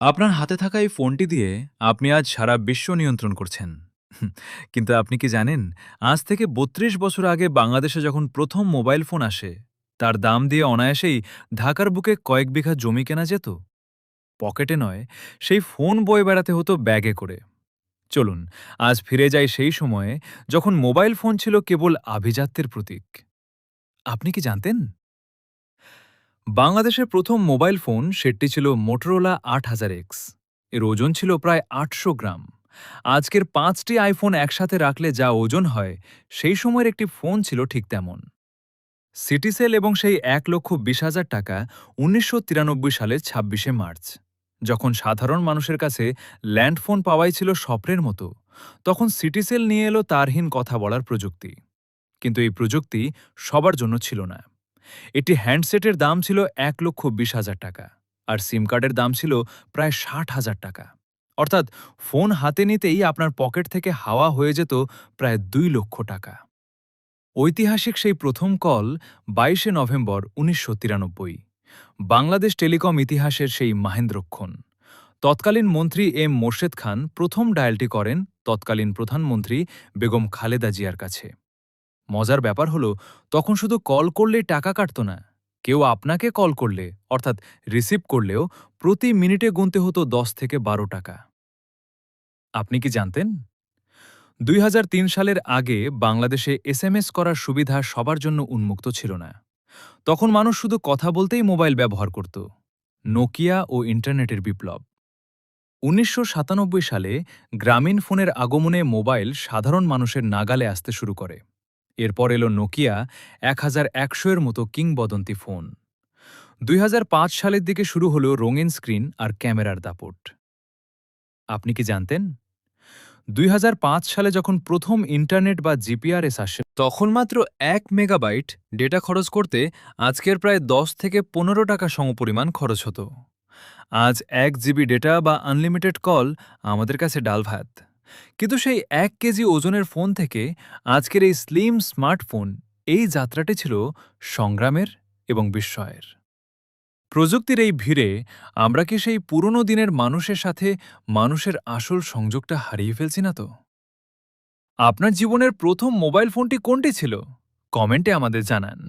আপনার হাতে থাকা এই ফোনটি দিয়ে আপনি আজ সারা বিশ্ব নিয়ন্ত্রণ করছেন। হুম, কিন্তু আপনি কি জানেন, আজ থেকে ৩২ বছর আগে বাংলাদেশে যখন প্রথম মোবাইল ফোন আসে, তার দাম দিয়ে অনায়াসেই ঢাকার বুকে কয়েক বিঘা জমি কেনা যেত। পকেটে নয়, সেই ফোন বয়ে বেড়াতে হতো ব্যাগে করে। চলুন আজ ফিরে যাই সেই সময়ে, যখন মোবাইল ফোন ছিল কেবল আভিজাত্যের প্রতীক। আপনি কি জানতেন, বাংলাদেশের প্রথম মোবাইল ফোন সেটটি ছিল মোটরোলা 8000X। এর ওজন ছিল প্রায় ৮০০ গ্রাম। আজকের ৫টি আইফোন একসাথে রাখলে যা ওজন হয়, সেই সময়ের একটি ফোন ছিল ঠিক তেমন। সিটিসেল এবং সেই ১,২০,০০০ টাকা ১৯৯৩ সালের ২৬শে মার্চ, যখন সাধারণ মানুষের কাছে ল্যান্ডফোন পাওয়াই ছিল স্বপ্নের মতো, তখন সিটিসেল নিয়ে এলো তারহীন কথা বলার প্রযুক্তি। কিন্তু এই প্রযুক্তি সবার জন্য ছিল না। এটি হ্যান্ডসেটের দাম ছিল ১,২০,০০০ টাকা, আর সিম কার্ডের দাম ছিল প্রায় ৬০,০০০ টাকা। অর্থাৎ ফোন হাতে নিতেই আপনার পকেট থেকে হাওয়া হয়ে যেত প্রায় ২,০০,০০০ টাকা। ঐতিহাসিক সেই প্রথম কল ২২শে নভেম্বর ১৯৯৩। বাংলাদেশ টেলিকম ইতিহাসের সেই মাহেন্দ্রক্ষণ। তৎকালীন মন্ত্রী এম মোর্শেদ খান প্রথম ডায়ালটি করেন তৎকালীন প্রধানমন্ত্রী বেগম খালেদা জিয়ার কাছে। মজার ব্যাপার হলো, তখন শুধু কল করলেই টাকা কাটত না, কেউ আপনাকে কল করলে, অর্থাৎ রিসিভ করলেও প্রতি মিনিটে গুনতে হতো ১০ থেকে ১২ টাকা। আপনি কি জানতেন, ২০০৩ সালের আগে বাংলাদেশে এসএমএস করার সুবিধা সবার জন্য উন্মুক্ত ছিল না। তখন মানুষ শুধু কথা বলতেই মোবাইল ব্যবহার করত। নোকিয়া ও ইন্টারনেটের বিপ্লব। ১৯৯৭ সালে গ্রামীণ ফোনের আগমনে মোবাইল সাধারণ মানুষের নাগালে আসতে শুরু করে। এরপর এলো নোকিয়া ১১০০ এর মতো কিংবদন্তি ফোন। ২০০৫ সালের দিকে শুরু হলো রঙিন স্ক্রিন আর ক্যামেরার দাপট। আপনি কি জানতেন, ২০০৫ সালে যখন প্রথম ইন্টারনেট বা জিপিআরএস আসে, তখন মাত্র ১ মেগাবাইট ডেটা খরচ করতে আজকের প্রায় ১০ থেকে ১৫ টাকা সমপরিমাণ খরচ হতো। আজ ১ জিবি ডেটা বা আনলিমিটেড কল আমাদের কাছে ডাল ভাত। কিন্তু সেই ১ কেজি ওজনের ফোন থেকে আজকের এই স্লিম স্মার্টফোন, এই যাত্রাটি ছিল সংগ্রামের এবং বিস্ময়ের। প্রযুক্তির এই ভিড়ে আমরা কি সেই পুরনো দিনের মানুষের সাথে মানুষের আসল সংযোগটা হারিয়ে ফেলছি না তো? আপনার জীবনের প্রথম মোবাইল ফোনটি কোনটি ছিল? কমেন্টে আমাদের জানান।